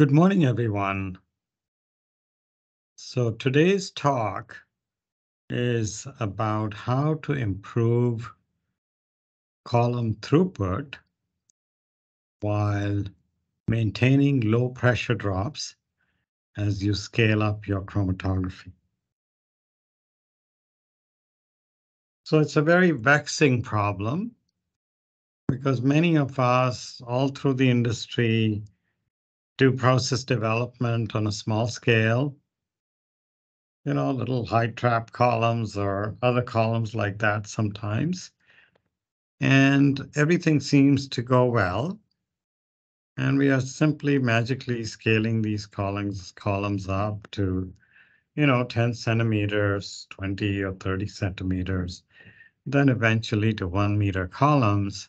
Good morning, everyone. So today's talk is about how to improve column throughput while maintaining low pressure drops as you scale up your chromatography. So it's a very vexing problem because many of us all through the industry do process development on a small scale, little high trap columns or other columns like that sometimes. And everything seems to go well. And we are simply magically scaling these columns up to, 10 centimeters, 20 or 30 centimeters, then eventually to 1 meter columns.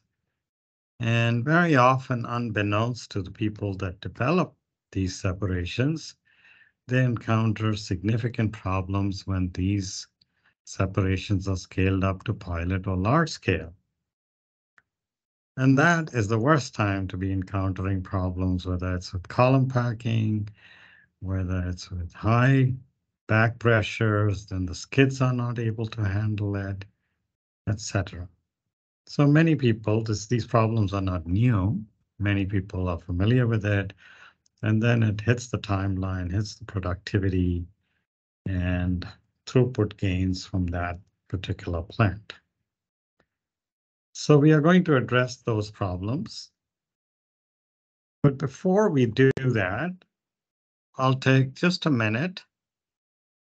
And very often, unbeknownst to the people that develop these separations, they encounter significant problems when these separations are scaled up to pilot or large scale. And that is the worst time to be encountering problems, whether it's with column packing, whether it's with high back pressures, then the skids are not able to handle it, etc. So many people, these problems are not new. Many people are familiar with it. And then it hits the timeline, hits the productivity and throughput gains from that particular plant. So we are going to address those problems. But before we do that, I'll take just a minute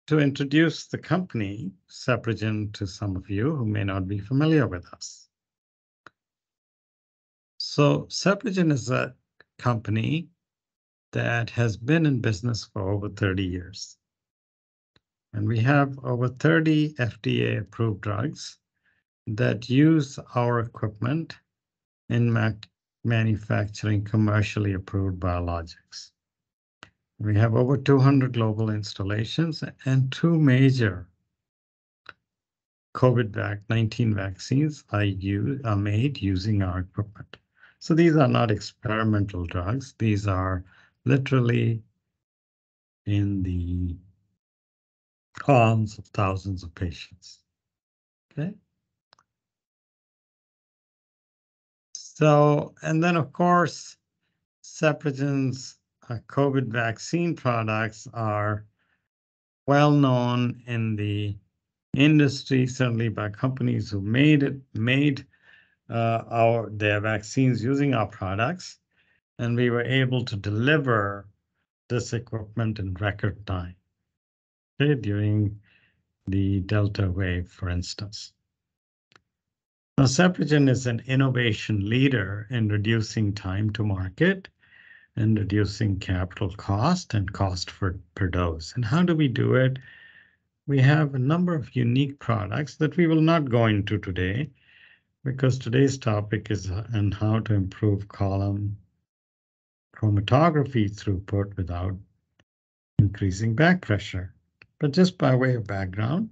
to introduce the company, Seprogen, to some of you who may not be familiar with us. So Seprogen is a company that has been in business for over 30 years. And we have over 30 FDA-approved drugs that use our equipment in manufacturing commercially approved biologics. We have over 200 global installations and 2 major COVID-19 vaccines are made using our equipment. So these are not experimental drugs. These are literally in the arms of thousands of patients. Okay. So, and then of course, Seprogen's COVID vaccine products are well known in the industry, certainly by companies who made their vaccines using our products, and we were able to deliver this equipment in record time, okay, during the Delta wave, for instance. Now, Seprogen is an innovation leader in reducing time to market and reducing capital cost and cost per dose. And how do we do it? We have a number of unique products that we will not go into today, because today's topic is on how to improve column chromatography throughput without increasing back pressure. But just by way of background,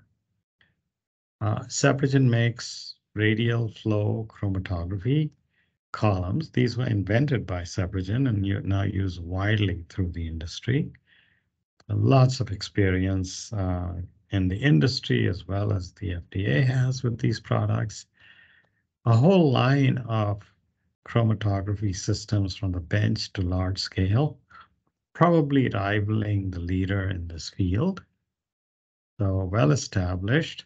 Seprogen makes radial flow chromatography columns. These were invented by Seprogen and now used widely through the industry. Lots of experience in the industry as well as the FDA has with these products. A whole line of chromatography systems from the bench to large scale, probably rivaling the leader in this field. So well established.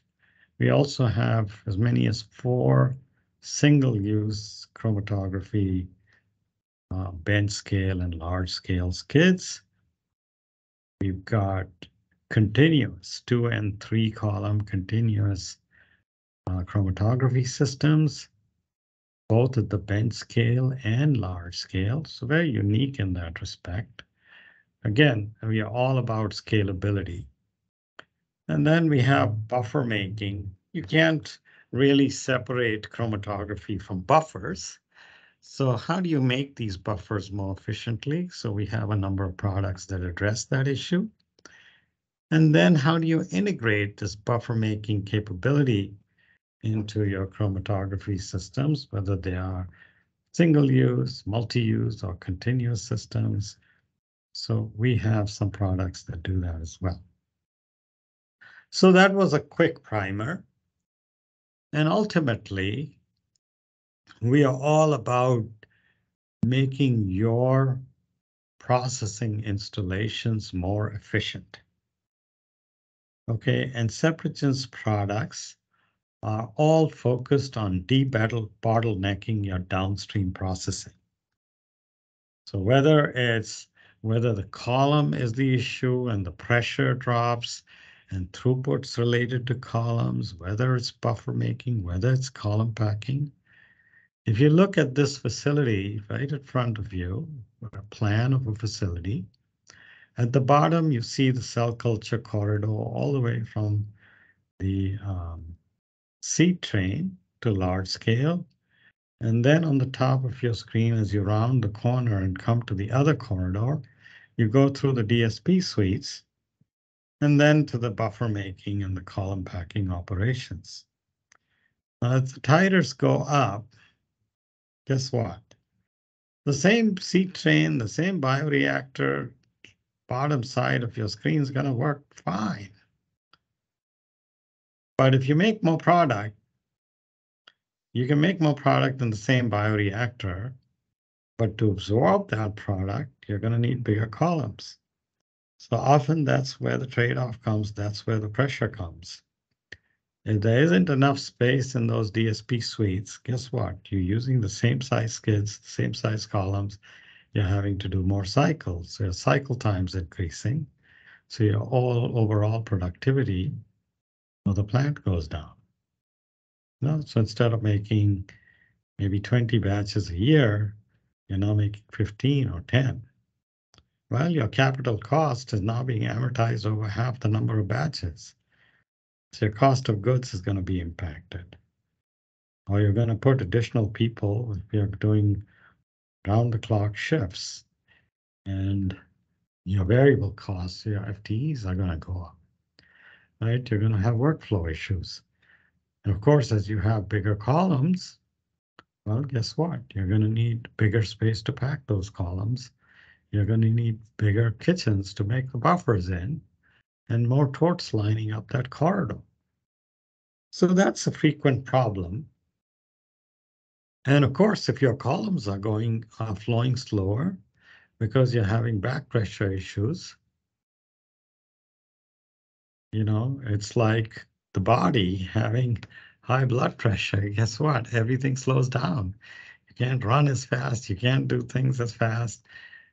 We also have as many as 4 single-use chromatography bench scale and large scale skids. We've got continuous 2 and 3 column continuous chromatography systems, both at the bench scale and large scale. So very unique in that respect. Again, we are all about scalability. And then we have buffer making. You can't really separate chromatography from buffers. So how do you make these buffers more efficiently? So we have a number of products that address that issue. And then how do you integrate this buffer making capability into your chromatography systems, whether they are single use, multi-use, or continuous systems? So we have some products that do that as well. So that was a quick primer. And ultimately, we are all about making your processing installations more efficient. Okay, and Separagen's products are all focused on bottlenecking your downstream processing. So whether the column is the issue and the pressure drops and throughputs related to columns, whether it's buffer making, whether it's column packing. If you look at this facility right in front of you, a plan of a facility, at the bottom you see the cell culture corridor all the way from the seed train to large scale. And then on the top of your screen, as you round the corner and come to the other corridor, you go through the DSP suites and then to the buffer making and the column packing operations. Now, as the titers go up, guess what? The same seed train, the same bioreactor, bottom side of your screen is going to work fine. But if you make more product, you can make more product in the same bioreactor, but to absorb that product, you're going to need bigger columns. So often that's where the trade-off comes. That's where the pressure comes. If there isn't enough space in those DSP suites, guess what? You're using the same size skids, the same size columns. You're having to do more cycles. So your cycle time's increasing. So your overall productivity of the plant goes down. No? So instead of making maybe 20 batches a year, you're now making 15 or 10. Well, your capital cost is now being amortized over half the number of batches. So your cost of goods is going to be impacted. Or you're going to put additional people if you're doing round-the-clock shifts, and your variable costs, your FTEs are going to go up, right? You're going to have workflow issues. And of course, as you have bigger columns, well, guess what? You're going to need bigger space to pack those columns. You're going to need bigger kitchens to make the buffers in and more torts lining up that corridor. So that's a frequent problem. And of course, if your columns are flowing slower because you're having back pressure issues, it's like the body having high blood pressure. Guess what? Everything slows down. You can't run as fast. You can't do things as fast.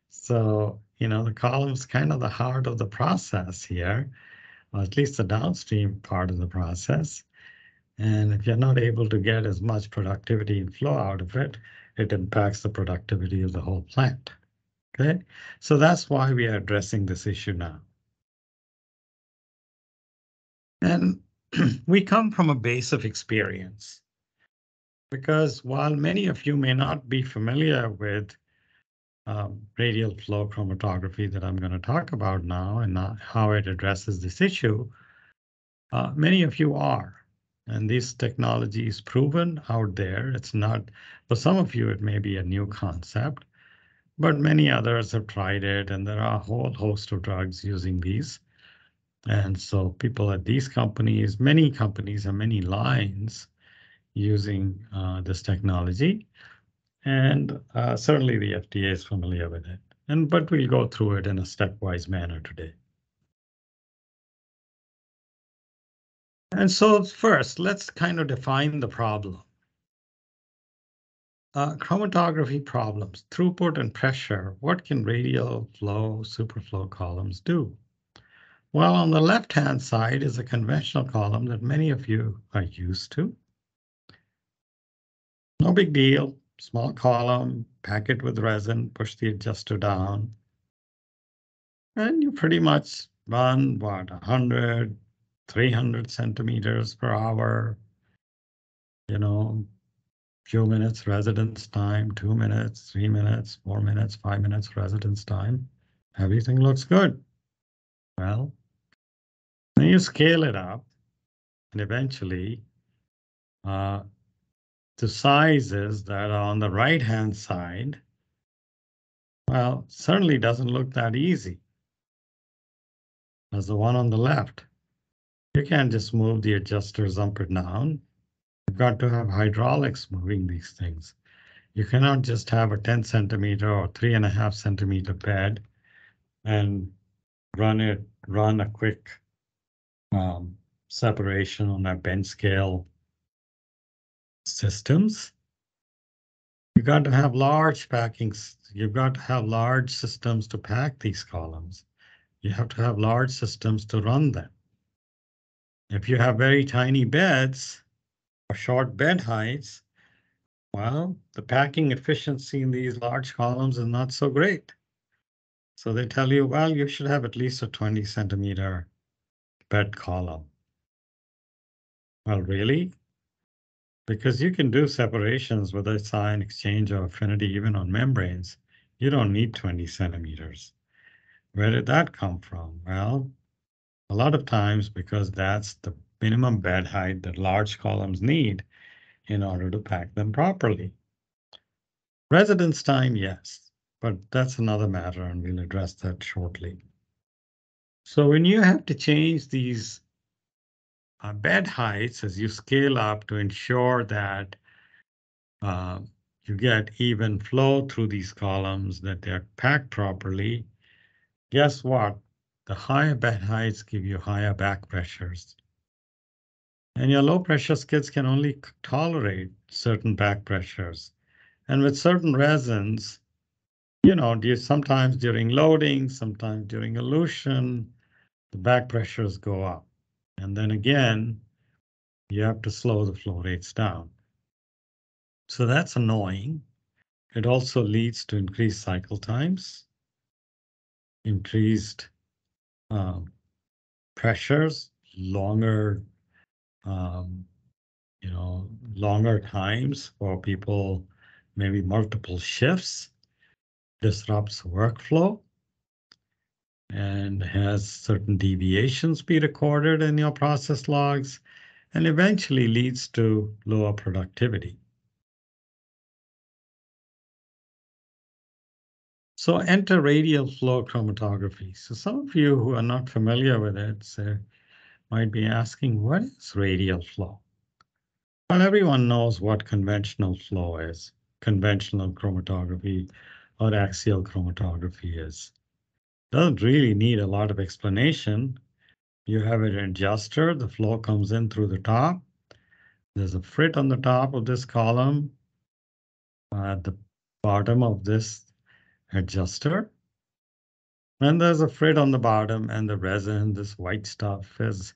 So, the column's kind of the heart of the process here, or at least the downstream part of the process. And if you're not able to get as much productivity and flow out of it, it impacts the productivity of the whole plant. Okay, so that's why we are addressing this issue now. And we come from a base of experience, because while many of you may not be familiar with radial flow chromatography that I'm going to talk about now and how it addresses this issue, many of you are. And this technology is proven out there. It's not, for some of you, it may be a new concept, but many others have tried it, and there are a whole host of drugs using these. And so people at these companies, many companies and many lines using this technology. And certainly the FDA is familiar with it. But we'll go through it in a stepwise manner today. And so first, let's kind of define the problem. Chromatography problems, throughput and pressure. What can radial flow, superflow columns do? Well, on the left-hand side is a conventional column that many of you are used to. No big deal, small column, pack it with resin, push the adjuster down, and you pretty much run, 100, 300 centimeters per hour, few minutes residence time, 2 minutes, 3 minutes, 4 minutes, 5 minutes residence time. Everything looks good. Well, then you scale it up, and eventually the sizes that are on the right-hand side Well, certainly doesn't look that easy as the one on the left. You can't just move the adjusters up and down. You've got to have hydraulics moving these things. You cannot just have a 10 centimeter or 3.5 centimeter bed and run a quick um, separation on our bench scale systems. You got to have large packings. You've got to have large systems to pack these columns. You have to have large systems to run them. If you have very tiny beds or short bed heights, well, the packing efficiency in these large columns is not so great. So they tell you, well, you should have at least a 20 centimeter bed column. Well, really? Because you can do separations with a ion exchange or affinity even on membranes. You don't need 20 centimeters. Where did that come from? Well, a lot of times because that's the minimum bed height that large columns need in order to pack them properly. Residence time, yes, but that's another matter, and we'll address that shortly. So when you have to change these bed heights as you scale up to ensure that uh, you get even flow through these columns, that they're packed properly, guess what? The higher bed heights give you higher back pressures. And your low pressure skids can only tolerate certain back pressures. And with certain resins, sometimes during loading, sometimes during elution, the back pressures go up. And then again, you have to slow the flow rates down. So that's annoying. It also leads to increased cycle times, increased um, pressures, longer, um, longer times for people, maybe multiple shifts, disrupts workflow, and has certain deviations be recorded in your process logs, and eventually leads to lower productivity. So enter radial flow chromatography. So some of you who are not familiar with it might be asking, what is radial flow? Well, everyone knows what conventional flow is, conventional chromatography or axial chromatography is. Doesn't really need a lot of explanation. You have an adjuster, the flow comes in through the top. There's a frit on the top of this column at the bottom of this adjuster. And there's a frit on the bottom, and the resin, this white stuff, is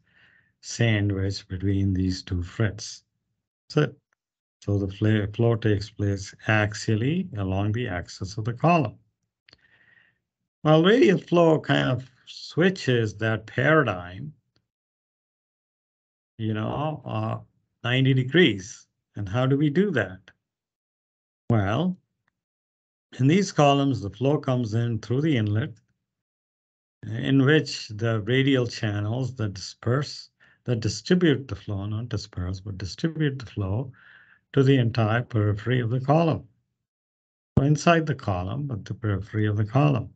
sandwiched between these two frits. That's it. So the flow takes place axially along the axis of the column. Well, radial flow kind of switches that paradigm, 90 degrees. And how do we do that? Well, in these columns, the flow comes in through the inlet, in which the radial channels that distribute the flow, not disperse, but distribute the flow to the entire periphery of the column. So inside the column, but the periphery of the column.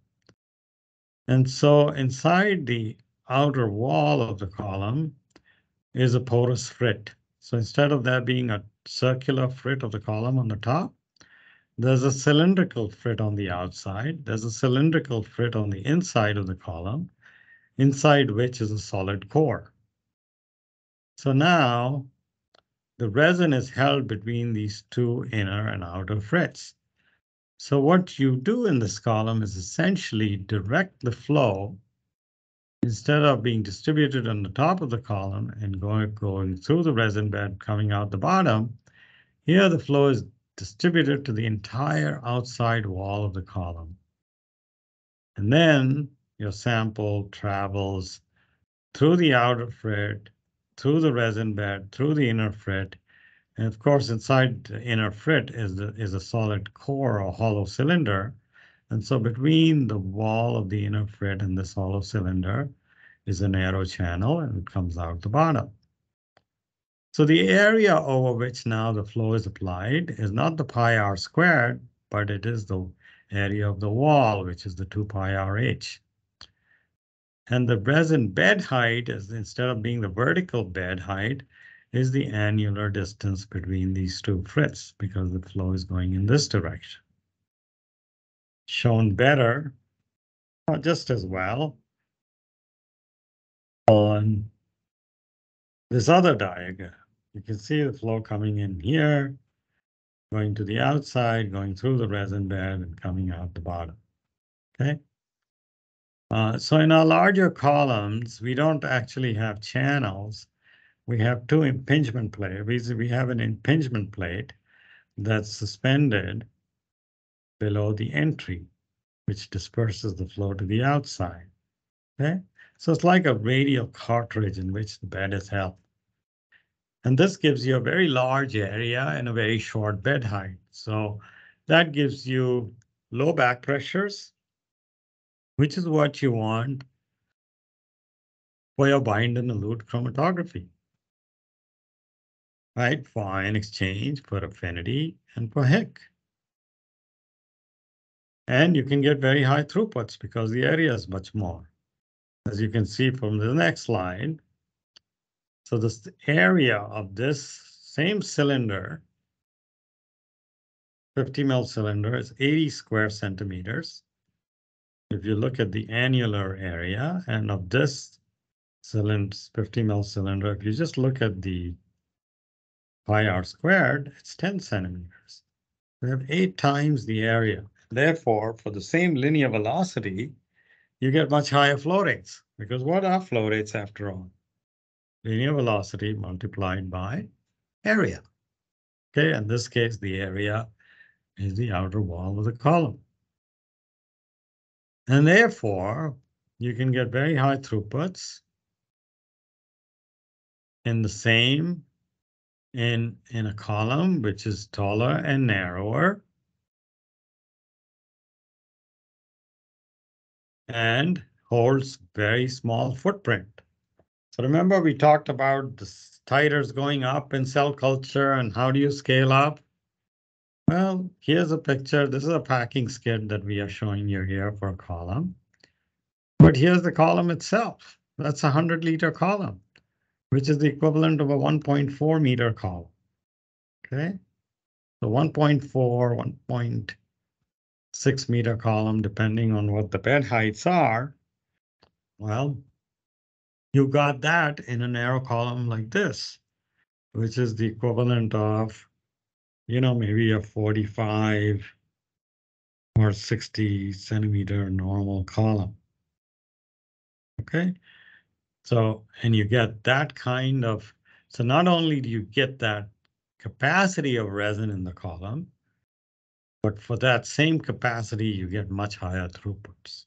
And so inside the outer wall of the column is a porous frit. So instead of there being a circular frit of the column on the top, there's a cylindrical frit on the outside. There's a cylindrical frit on the inside of the column, inside which is a solid core. So now the resin is held between these two inner and outer frits. So what you do in this column is essentially direct the flow, instead of being distributed on the top of the column and going through the resin bed coming out the bottom. Here the flow is distributed to the entire outside wall of the column. And then your sample travels through the outer frit, through the resin bed, through the inner frit. And of course, inside the inner frit is a solid core or hollow cylinder. And so between the wall of the inner frit and this hollow cylinder is a narrow channel, and it comes out the bottom. So the area over which now the flow is applied is not the pi r squared, but it is the area of the wall, which is the 2 pi RH. And the resin bed height, is instead of being the vertical bed height, is the annular distance between these two frits, because the flow is going in this direction. Shown better, or just as well, on this other diagram. You can see the flow coming in here, going to the outside, going through the resin bed, and coming out the bottom. Okay. So in our larger columns, we don't actually have channels. We have two impingement plates. We have an impingement plate that's suspended below the entry, which disperses the flow to the outside. Okay. So it's like a radial cartridge in which the bed is held. And this gives you a very large area and a very short bed height. So that gives you low back pressures, which is what you want for your bind and elute chromatography, right? For ion exchange, for affinity, and for Hick. And you can get very high throughputs because the area is much more. As you can see from the next slide, so this area of this same cylinder, 50 mil cylinder, is 80 square centimeters. If you look at the annular area, and of this cylinder, 50 mil cylinder, if you just look at the pi r squared, it's 10 centimeters. We have 8 times the area. Therefore, for the same linear velocity, you get much higher flow rates. Because what are flow rates after all? Linear velocity multiplied by area. Okay, in this case, the area is the outer wall of the column. And therefore, you can get very high throughputs in the same, in a column which is taller and narrower, and holds very small footprint. So remember we talked about the titers going up in cell culture and how do you scale up? Well, here's a picture. This is a packing skid that we are showing you here for a column. But here's the column itself. That's a 100-liter column, which is the equivalent of a 1.4 meter column. Okay, so 1.4, 1.6 meter column, depending on what the bed heights are. Well, you got that in a narrow column like this, which is the equivalent of, maybe a 45 or 60 centimeter normal column. Okay, so, and you get that kind of, so not only do you get that capacity of resin in the column, but for that same capacity, you get much higher throughputs.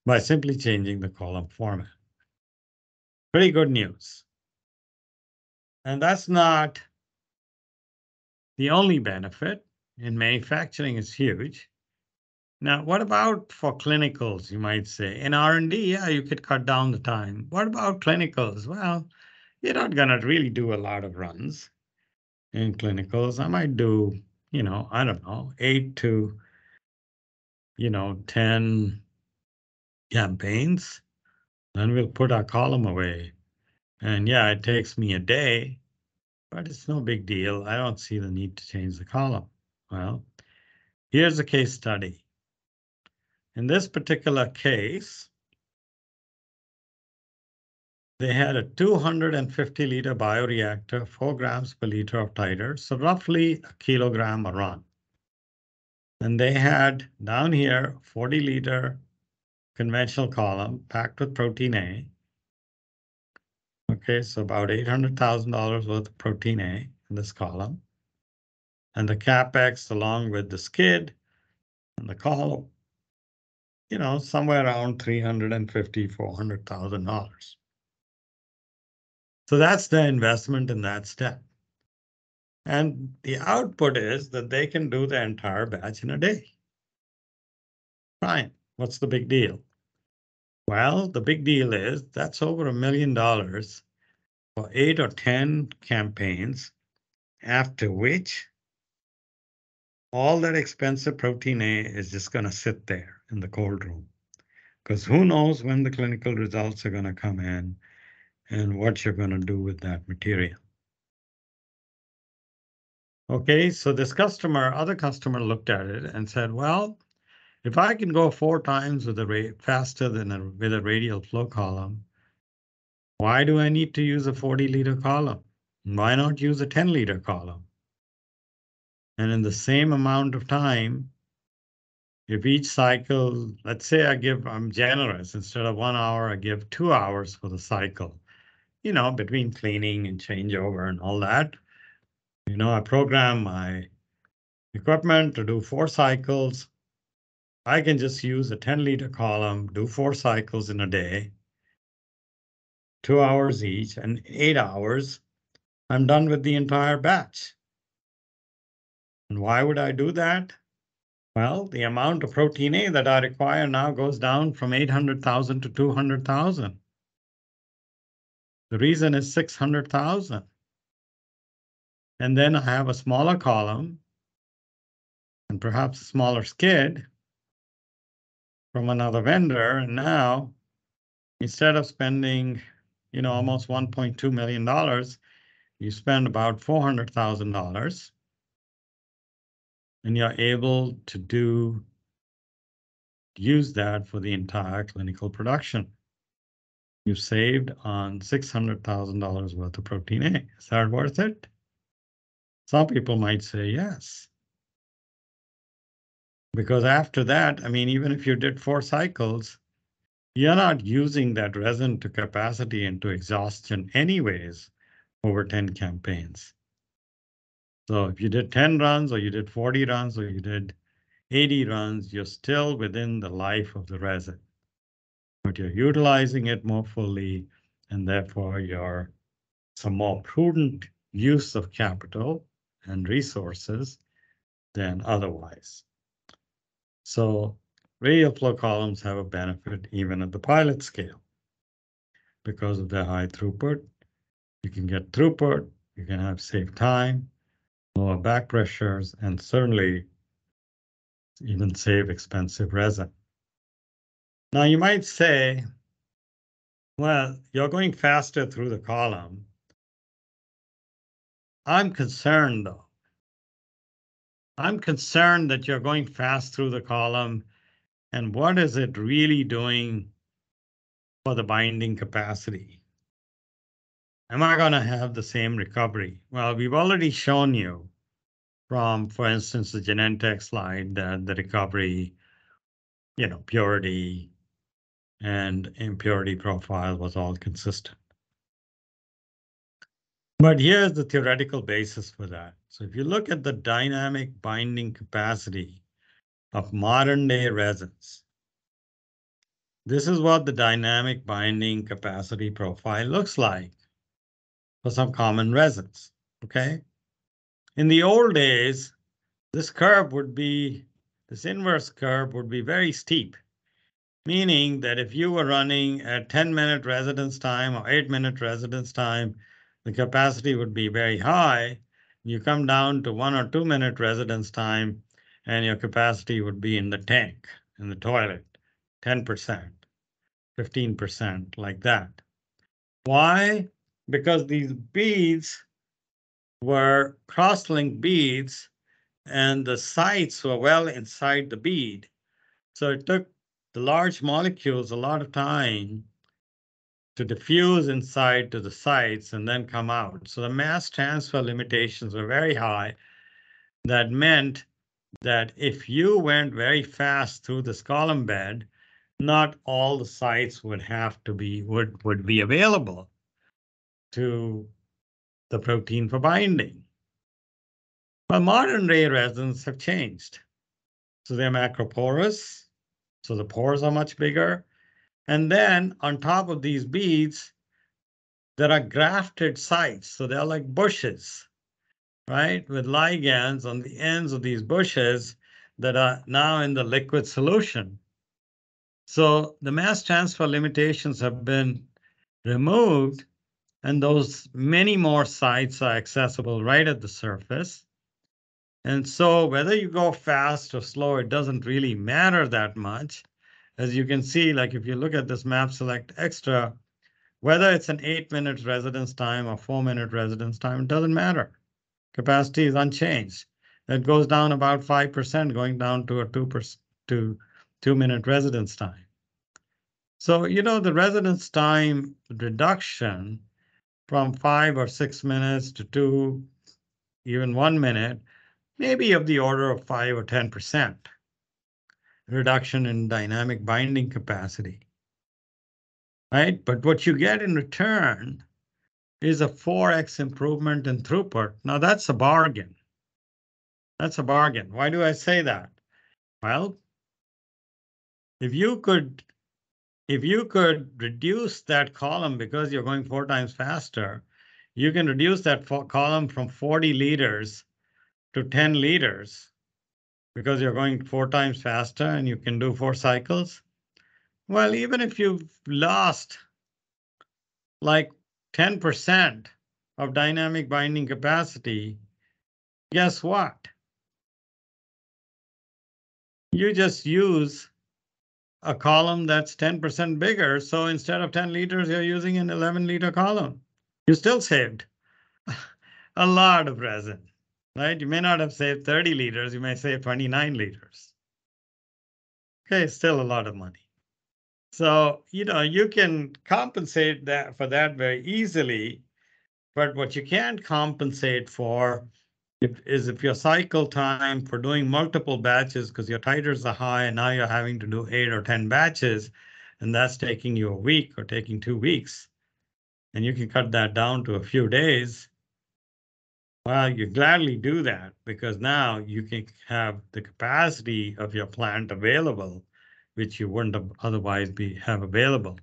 by simply changing the column format. Pretty good news. And that's not the only benefit. In manufacturing is huge. Now, what about for clinicals, you might say? In R&D, yeah, you could cut down the time. What about clinicals? Well, you're not going to really do a lot of runs in clinicals. I might do, I don't know, 8 to, 10 campaigns. Then we'll put our column away. And yeah, it takes me a day, but it's no big deal. I don't see the need to change the column. Well, here's a case study. In this particular case, they had a 250-liter bioreactor, 4 grams per liter of titer, so roughly a kilogram a run. And they had down here 40-liter conventional column packed with protein A. Okay, so about $800,000 worth of protein A in this column. And the CapEx along with the skid and the column, somewhere around $350,000, $400,000. So that's the investment in that step. And the output is that they can do the entire batch in a day. Fine. What's the big deal? Well, the big deal is that's over $1 million for 8 or 10 campaigns, after which all that expensive protein A is just going to sit there in the cold room. Because who knows when the clinical results are going to come in and what you're going to do with that material. Okay, so this other customer looked at it and said, well, if I can go 4 times with faster than with a radial flow column, why do I need to use a 40-liter column? Why not use a 10-liter column? And in the same amount of time, if each cycle, let's say I'm generous, instead of 1 hour, I give 2 hours for the cycle, between cleaning and changeover and all that. I program my equipment to do 4 cycles. I can just use a 10-liter column, do 4 cycles in a day, 2 hours each, and 8 hours, I'm done with the entire batch. And why would I do that? Well, the amount of protein A that I require now goes down from 800,000 to 200,000. The reason is 600,000. And then I have a smaller column and perhaps a smaller skid from another vendor. And now, instead of spending, almost $1.2 million, you spend about $400,000 and you're able to use that for the entire clinical production. You saved on $600,000 worth of protein A. Is that worth it? Some people might say yes. Because after that, even if you did 4 cycles, you're not using that resin to capacity and to exhaustion anyways over 10 campaigns. So if you did 10 runs or you did 40 runs or you did 80 runs, you're still within the life of the resin. But you're utilizing it more fully, and therefore you're some more prudent use of capital and resources than otherwise. So radial flow columns have a benefit even at the pilot scale. Because of their high throughput, you can get throughput, you can have save time, lower back pressures, and certainly even save expensive resin. Now you might say, well, you're going faster through the column. I'm concerned though. I'm concerned that you're going fast through the column, and what is it really doing for the binding capacity? Am I going to have the same recovery? Well, we've already shown you from, for instance, the Genentech slide that the recovery, purity and impurity profile was all consistent. But here's the theoretical basis for that. So if you look at the dynamic binding capacity of modern day resins, This is what the dynamic binding capacity profile looks like for some common resins, okay? In the old days, this inverse curve would be very steep, meaning that if you were running at 10-minute residence time or 8-minute residence time, the capacity would be very high. You come down to 1 or 2 minute residence time, and your capacity would be in the tank, in the toilet, 10%, 15%, like that. Why? Because these beads were cross-linked beads, and the sites were well inside the bead. So it took the large molecules a lot of time to diffuse inside to the sites and then come out. So the mass transfer limitations were very high. That meant that if you went very fast through this column bed, not all the sites would be available to the protein for binding. But modern day resins have changed. So they're macroporous, so the pores are much bigger. And then on top of these beads, there are grafted sites. So they're like bushes, right? With ligands on the ends of these bushes that are now in the liquid solution. So the mass transfer limitations have been removed, and those many more sites are accessible right at the surface. And so whether you go fast or slow, it doesn't really matter that much. As you can see, like if you look at this map select extra, whether it's an 8-minute residence time or 4-minute residence time, it doesn't matter. Capacity is unchanged. It goes down about 5%, going down to a 2% to 2-minute residence time. So, the residence time reduction from 5 or 6 minutes to 2, even 1 minute, may be of the order of 5 or 10% reduction in dynamic binding capacity, right? But what you get in return is a 4x improvement in throughput. Now that's a bargain. That's a bargain. Why do I say that? Well, if you could reduce that column because you're going 4 times faster, you can reduce that column from 40 liters to 10 liters because you're going 4 times faster and you can do 4 cycles. Well, even if you've lost like 10% of dynamic binding capacity, guess what? You just use a column that's 10% bigger. So instead of 10 liters, you're using an 11-liter column. You still saved a lot of resin, right? You may not have saved 30 liters, you may save 29 liters. Okay, still a lot of money. So, you can compensate that for that very easily, but what you can't compensate for is if your cycle time for doing multiple batches, because your titers are high and now you're having to do 8 or 10 batches, and that's taking you a week or taking 2 weeks, and you can cut that down to a few days. Well, you gladly do that because now you can have the capacity of your plant available, which you wouldn't have otherwise have available.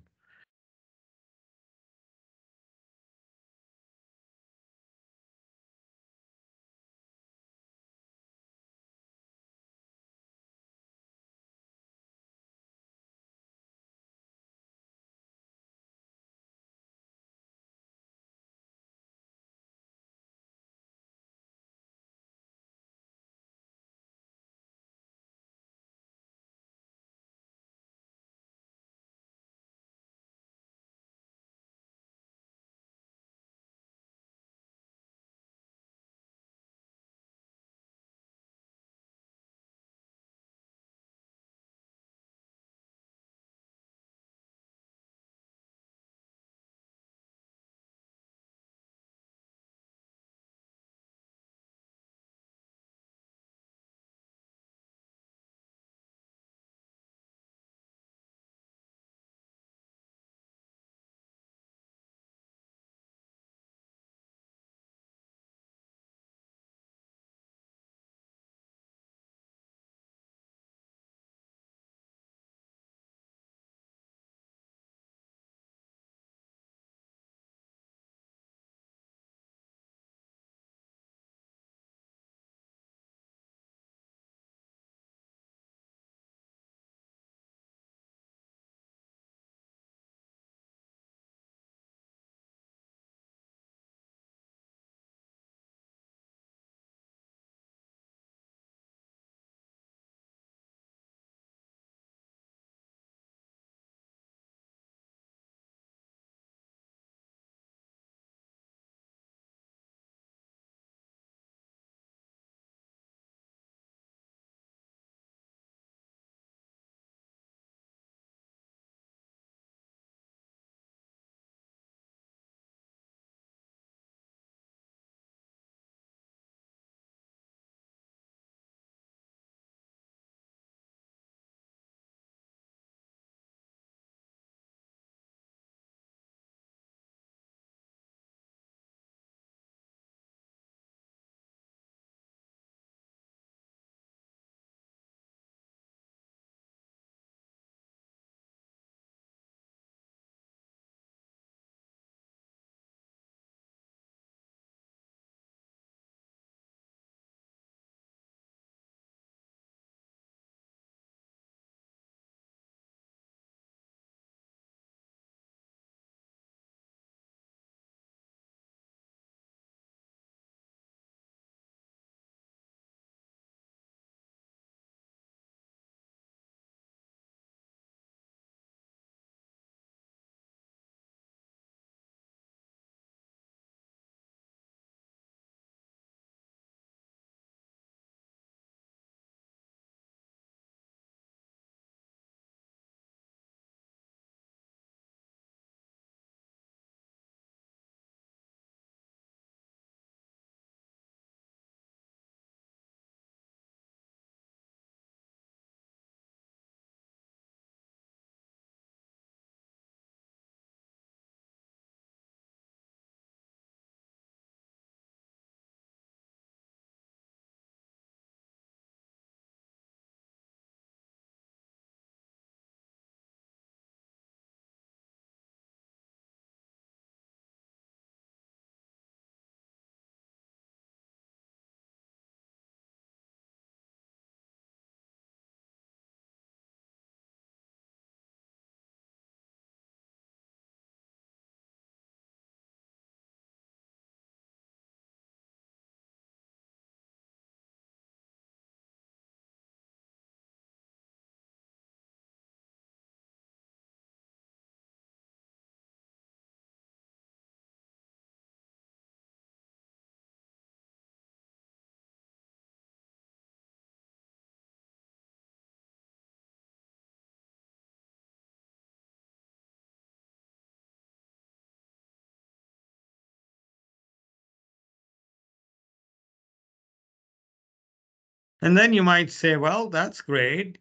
And then you might say, well, that's great.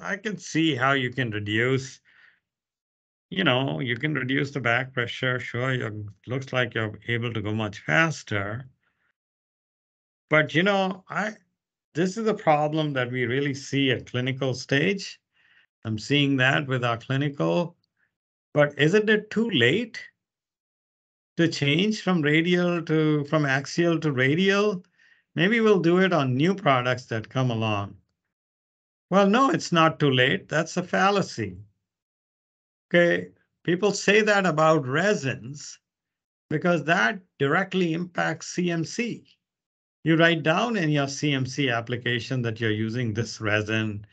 I can see how you can reduce, you can reduce the back pressure. Sure, looks like you're able to go much faster. But this is a problem that we really see at clinical stage. I'm seeing that with our clinical, but isn't it too late to change from axial to radial? Maybe we'll do it on new products that come along. Well, no, it's not too late. That's a fallacy. Okay. People say that about resins because that directly impacts CMC. You write down in your CMC application that you're using this resin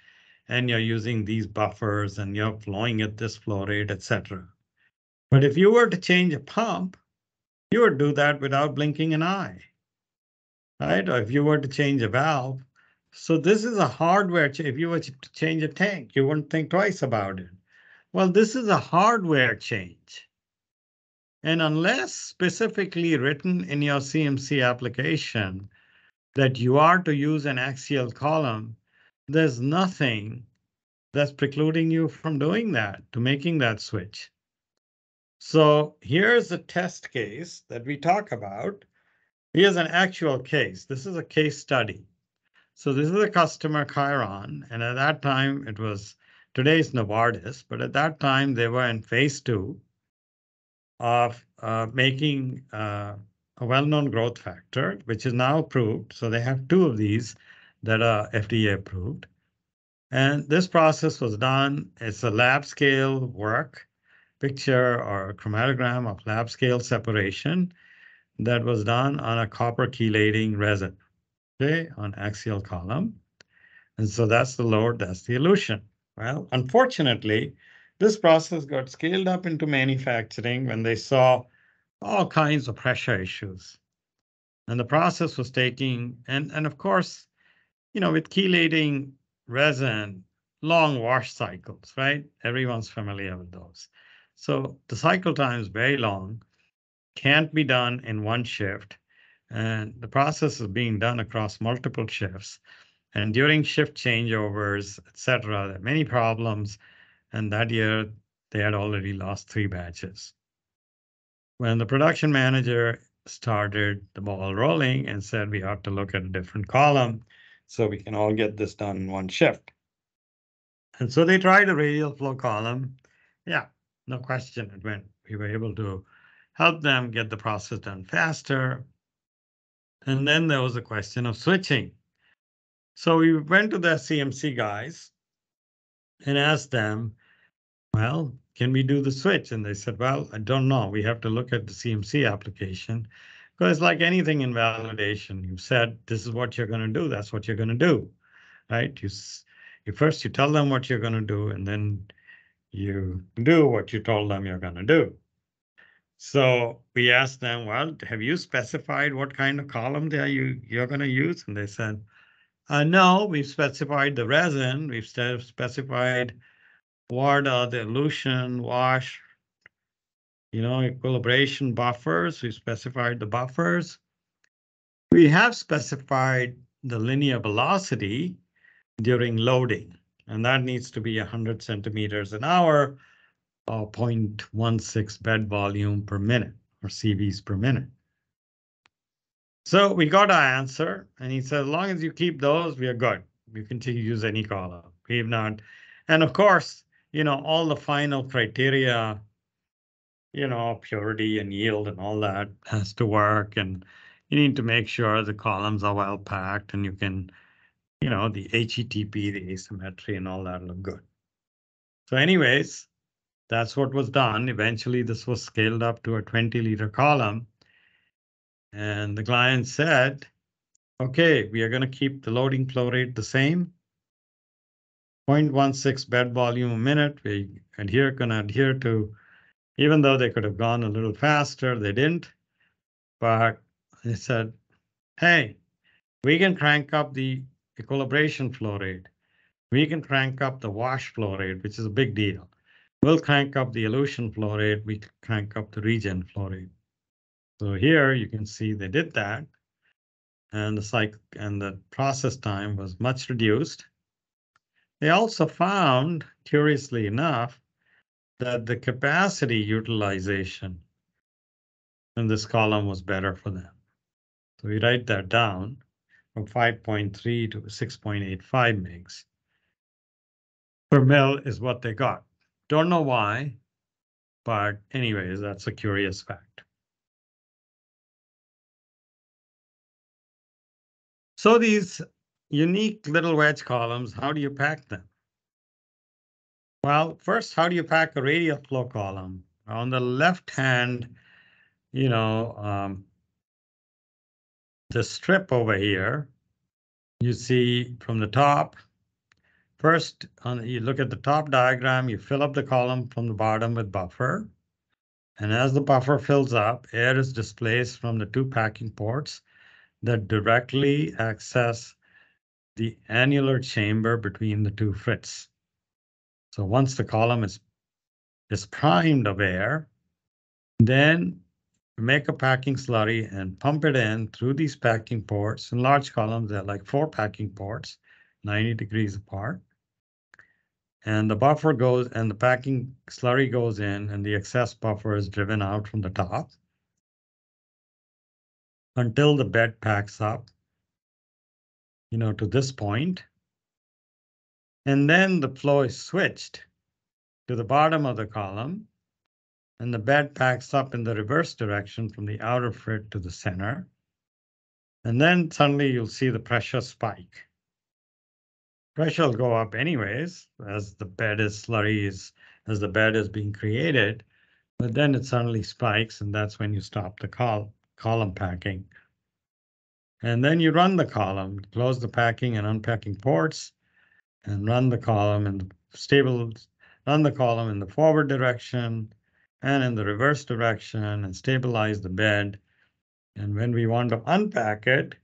and you're using these buffers and you're flowing at this flow rate, etc. But if you were to change a pump, you would do that without blinking an eye, right? Or if you were to change a valve. So this is a hardware. If you were to change a tank, you wouldn't think twice about it. Well, this is a hardware change. And unless specifically written in your CMC application that you are to use an axial column, there's nothing that's precluding you from doing that, to making that switch. So here's a test case that we talk about. Here's an actual case. This is a case study. So this is a customer, Chiron, and at that time today's Novartis, but at that time they were in phase 2 of making a well-known growth factor, which is now approved. So they have 2 of these that are FDA approved. And this process was done, it's a lab scale work, picture or chromatogram of lab scale separation that was done on a copper chelating resin, okay, on axial column. And so that's the load, that's the elution. Well, unfortunately, this process got scaled up into manufacturing when they saw all kinds of pressure issues. And the process was taking, and of course, with chelating resin, long wash cycles, right? Everyone's familiar with those. So the cycle time is very long, can't be done in one shift. And the process is being done across multiple shifts. And during shift changeovers, etc., there are many problems. And that year, they had already lost 3 batches. When the production manager started the ball rolling and said we have to look at a different column so we can all get this done in one shift. And so they tried a radial flow column. Yeah, no question. It went. We were able to help them get the process done faster. And then there was a question of switching. So we went to the CMC guys and asked them, well, can we do the switch? And they said, well, I don't know. We have to look at the CMC application. Because like anything in validation, you said, this is what you're going to do. That's what you're going to do, right? You first you tell them what you're going to do, and then you do what you told them you're going to do. So we asked them, well, have you specified what kind of column you're going to use? And they said, no, we've specified the resin. We've specified what are the elution, wash, equilibration buffers. We specified the buffers. We have specified the linear velocity during loading, and that needs to be 100 centimeters an hour or 0.16 bed volume per minute or CVs per minute. So we got our answer, and he said, as long as you keep those, we are good. You can use any column. We've not, and of course, all the final criteria, purity and yield and all that has to work, and you need to make sure the columns are well packed, and you can, the HETP, the asymmetry, and all that look good. So, anyways, that's what was done. Eventually, this was scaled up to a 20-liter column. And the client said, okay, we are going to keep the loading flow rate the same, 0.16 bed volume a minute. We going to adhere to, even though they could have gone a little faster, they didn't. But they said, hey, we can crank up the equilibration flow rate. We can crank up the wash flow rate, which is a big deal. We'll crank up the elution flow rate. We crank up the regen flow rate. So here you can see they did that. and the process time was much reduced. They also found, curiously enough, that the capacity utilization in this column was better for them. So we write that down from 5.3 to 6.85 megs per mil is what they got. Don't know why, but anyways, that's a curious fact. So these unique little wedge columns, how do you pack them? Well, first, how do you pack a radial flow column? On the left hand, you know, the strip over here, you see from the top. First, you look at the top diagram, you fill up the column from the bottom with buffer. And as the buffer fills up, air is displaced from the two packing ports that directly access the annular chamber between the two fits. So once the column is primed of air, then make a packing slurry and pump it in through these packing ports. In large columns, they're like 4 packing ports, 90 degrees apart. And the buffer goes, and the packing slurry goes in, and the excess buffer is driven out from the top until the bed packs up, to this point. And then the flow is switched to the bottom of the column, and the bed packs up in the reverse direction from the outer fit to the center. And then suddenly you'll see the pressure spike. Pressure will go up anyways as the bed as the bed is being created, but then it suddenly spikes, and that's when you stop the column packing. And then you run the column, close the packing and unpacking ports, and run the column in the forward direction and in the reverse direction and stabilize the bed. And when we want to unpack it,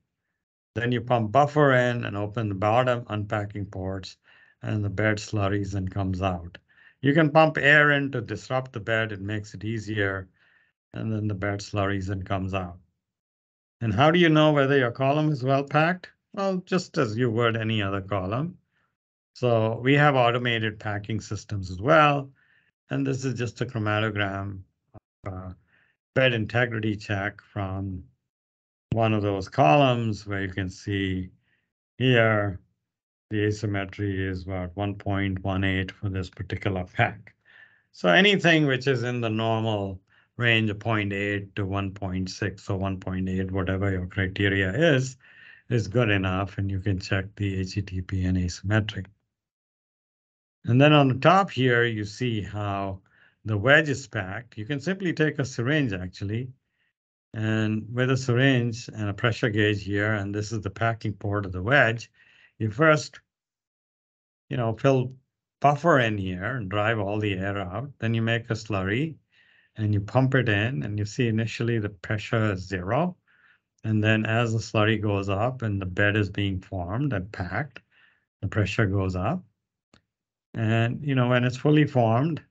then you pump buffer in and open the bottom unpacking ports, and the bed slurries and comes out. You can pump air in to disrupt the bed, it makes it easier, and then the bed slurries and comes out. And how do you know whether your column is well packed? Well, just as you would any other column. So we have automated packing systems as well. And this is just a chromatogram bed integrity check from one of those columns where you can see here the asymmetry is about 1.18 for this particular pack. So anything which is in the normal range of 0.8 to 1.6 or 1.8, whatever your criteria is good enough, and you can check the HETP and asymmetry. And then on the top here, you see how the wedge is packed. You can simply take a syringe, actually, and with a syringe and a pressure gauge here, and this is the packing port of the wedge, you first, fill buffer in here and drive all the air out. Then you make a slurry and you pump it in, and you see initially the pressure is 0. And then as the slurry goes up and the bed is being formed and packed, the pressure goes up. And, when it's fully formed,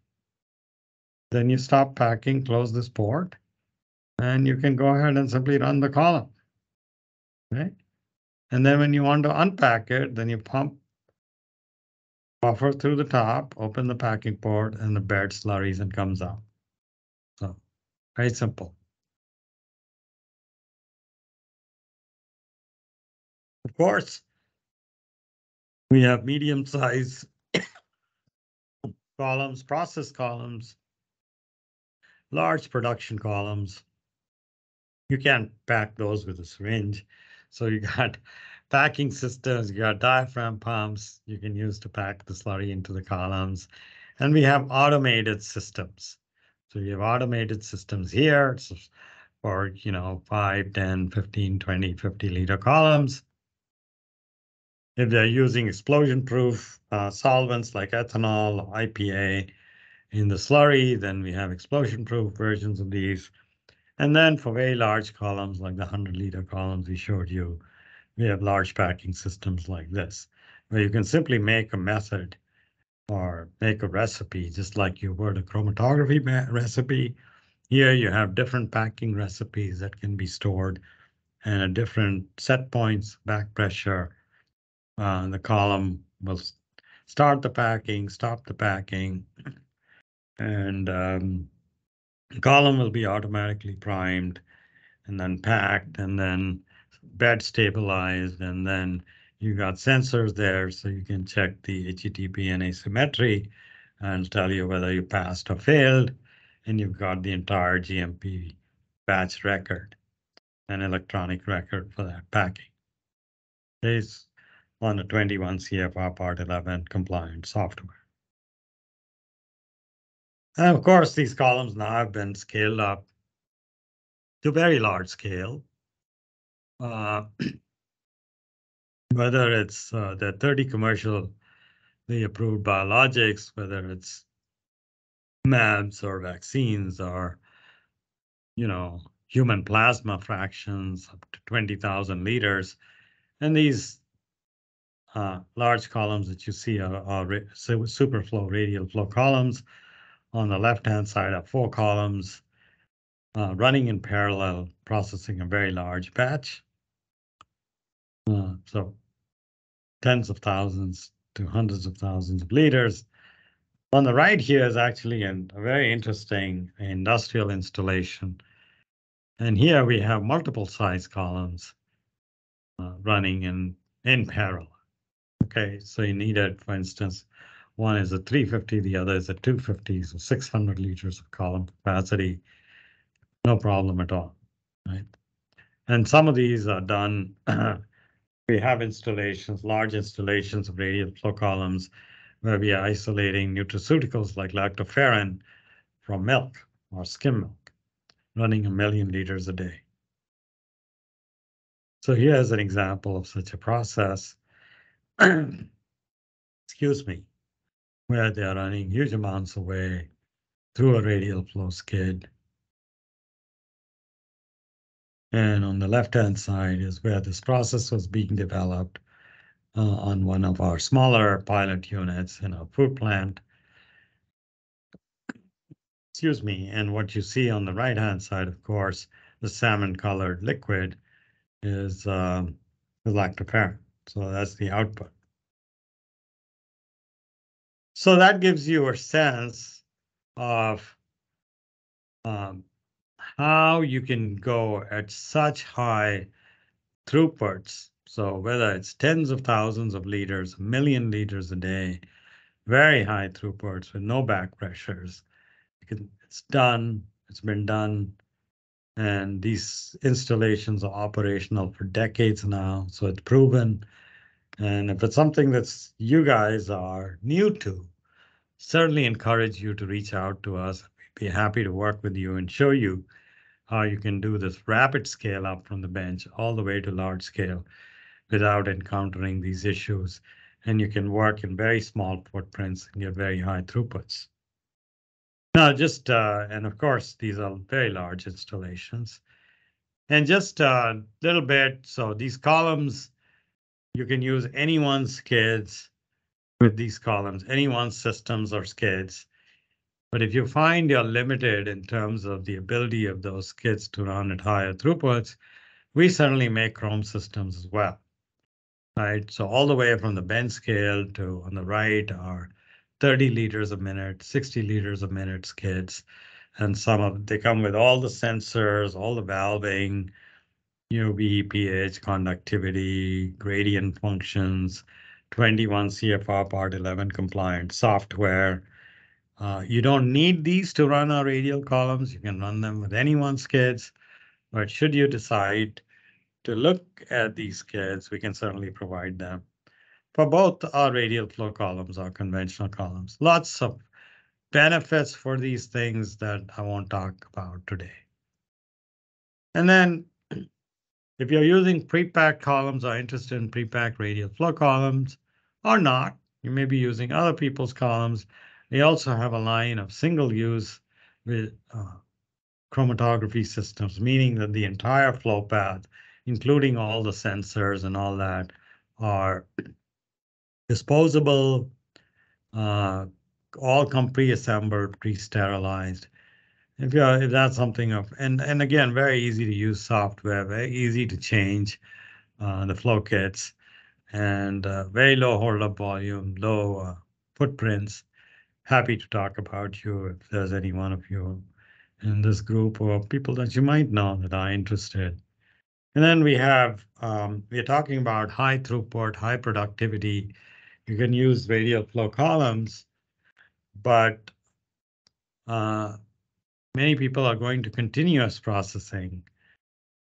then you stop packing, close this port, and you can go ahead and simply run the column. Okay? And then when you want to unpack it, then you pump buffer through the top, open the packing port, and the bed slurries and comes out. So very simple. Of course, we have medium size columns, process columns, large production columns. You can't pack those with a syringe. So you got packing systems, you got diaphragm pumps you can use to pack the slurry into the columns. And we have automated systems. So you have automated systems here for, 5, 10, 15, 20, 50-liter columns. If they're using explosion-proof solvents like ethanol or IPA in the slurry, then we have explosion-proof versions of these. And then for very large columns, like the 100-liter columns we showed you, we have large packing systems like this, where you can simply make a method or make a recipe, just like you would a chromatography recipe. Here you have different packing recipes that can be stored and at different set points, back pressure, the column will start the packing, stop the packing, and the column will be automatically primed and then packed and then bed stabilized. And then you got sensors there so you can check the HTTP and asymmetry and tell you whether you passed or failed. And you've got the entire GMP batch record, an electronic record for that packing. Based on a 21 CFR Part 11 compliant software. And of course, these columns now have been scaled up to very large scale. Whether it's the 30 commercially approved biologics, whether it's mAbs or vaccines or, human plasma fractions up to 20,000 liters. And these large columns that you see are superflow radial flow columns. On the left-hand side are 4 columns running in parallel, processing a very large batch. So tens of thousands to hundreds of thousands of liters. On the right here is actually a very interesting industrial installation. And here we have multiple size columns running in parallel. Okay, so you need it, for instance, one is a 350, the other is a 250, so 600 liters of column capacity, no problem at all, right? And some of these are done, we have installations, large installations of radial flow columns where we are isolating nutraceuticals like lactoferrin from milk or skim milk, running 1,000,000 liters a day. So here's an example of such a process, excuse me, where they are running huge amounts of whey through a radial flow skid. And on the left-hand side is where this process was being developed on one of our smaller pilot units in a food plant. Excuse me. And what you see on the right-hand side, of course, the salmon-colored liquid is the lactoferrin. So that's the output. So that gives you a sense of how you can go at such high throughputs. So whether it's tens of thousands of liters, 1,000,000 liters a day, very high throughputs with no back pressures. It's done, it's been done, and these installations are operational for decades now, so it's proven. And if it's something that's you guys are new to, certainly encourage you to reach out to us. We'd be happy to work with you and show you how you can do this rapid scale up from the bench all the way to large scale without encountering these issues. And you can work in very small footprints and get very high throughputs. Now, and of course, these are very large installations. And just a little bit, so these columns, you can use anyone's skids with these columns, anyone's systems or skids. But if you find you're limited in terms of the ability of those skids to run at higher throughputs, we certainly make Chrome systems as well. Right, so all the way from the bench scale to on the right are 30 liters a minute, 60 liters a minute skids. And they come with all the sensors, all the valving, UV, pH, conductivity, gradient functions, 21 CFR Part 11 compliant software. You don't need these to run our radial columns. You can run them with anyone's skids, but should you decide to look at these skids, we can certainly provide them for both our radial flow columns, our conventional columns. Lots of benefits for these things that I won't talk about today. And then if you're using pre-packed columns or interested in pre-packed radial flow columns or not, you may be using other people's columns. They also have a line of single use with chromatography systems, meaning that the entire flow path, including all the sensors and all that, are disposable, all come pre-assembled, pre-sterilized, if that's something of, and again, very easy to use software, very easy to change the flow kits, and very low hold-up volume, low footprints. Happy to talk about you if there's any one of you in this group or people that you might know that are interested. And then we're talking about high throughput, high productivity. You can use radial flow columns, but uh, many people are going to continuous processing.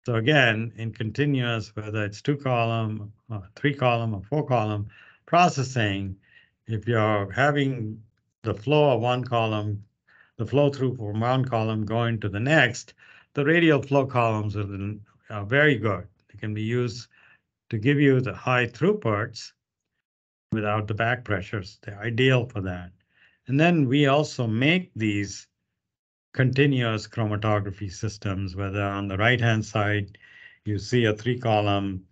So again, in continuous, whether it's 2 column, 3 column, or 4 column processing, if you're having the flow of one column, the flow through from one column going to the next, the radial flow columns are very good. They can be used to give you the high throughputs without the back pressures. They're ideal for that. And then we also make these continuous chromatography systems, whether on the right-hand side, you see a 3 column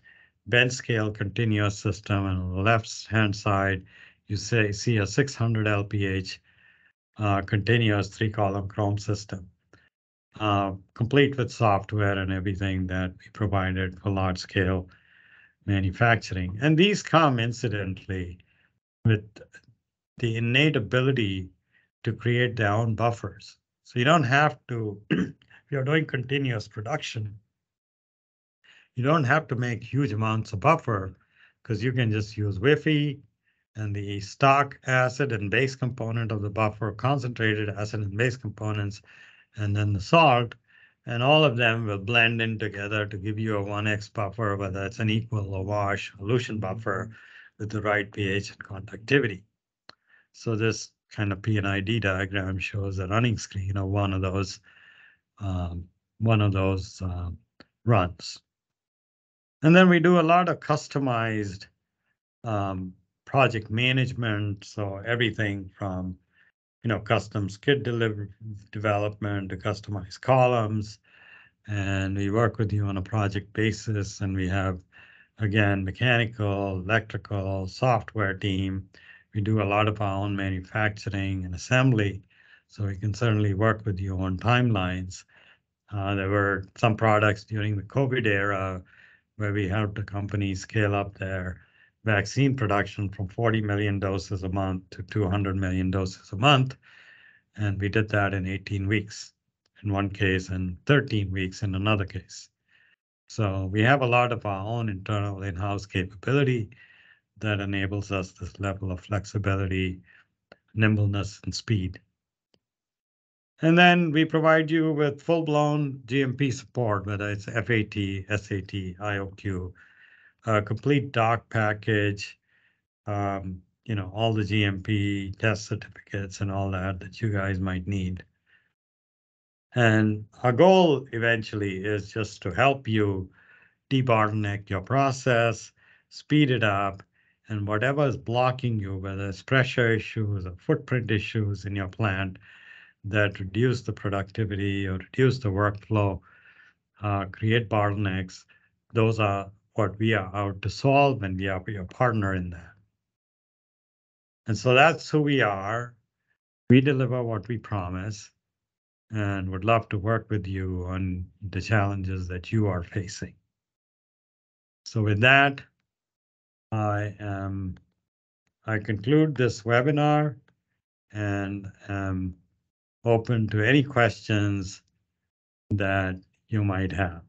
bench scale continuous system, and on the left-hand side, you see a 600 LPH continuous 3 column chrome system, complete with software and everything that we provided for large-scale manufacturing. And these come incidentally with the innate ability to create their own buffers. So you don't have to, if you're doing continuous production, you don't have to make huge amounts of buffer because you can just use Wi-Fi and the stock acid and base component of the buffer, concentrated acid and base components, and then the salt, and all of them will blend in together to give you a 1x buffer, whether it's an equal or wash solution buffer with the right pH and conductivity. So this kind of P&ID diagram shows a running screen of um, one of those runs. And then we do a lot of customized um, project management. So everything from custom skid development to customized columns. And we work with you on a project basis. And we have, again, mechanical, electrical, software team. We do a lot of our own manufacturing and assembly. So we can certainly work with you on timelines. There were some products during the COVID era where we helped the company scale up their vaccine production from 40 million doses a month to 200 million doses a month. And we did that in 18 weeks in one case and 13 weeks in another case. So we have a lot of our own internal in-house capability that enables us this level of flexibility, nimbleness, and speed. And then we provide you with full-blown GMP support, whether it's FAT, SAT, IOQ, a complete doc package, all the GMP test certificates and all that you guys might need. And our goal eventually is just to help you debottleneck your process, speed it up, and whatever is blocking you, whether it's pressure issues or footprint issues in your plant that reduce the productivity or reduce the workflow, create bottlenecks, those are what we are out to solve, and we are your partner in that. And so that's who we are. We deliver what we promise and would love to work with you on the challenges that you are facing. So with that, I conclude this webinar and am open to any questions that you might have.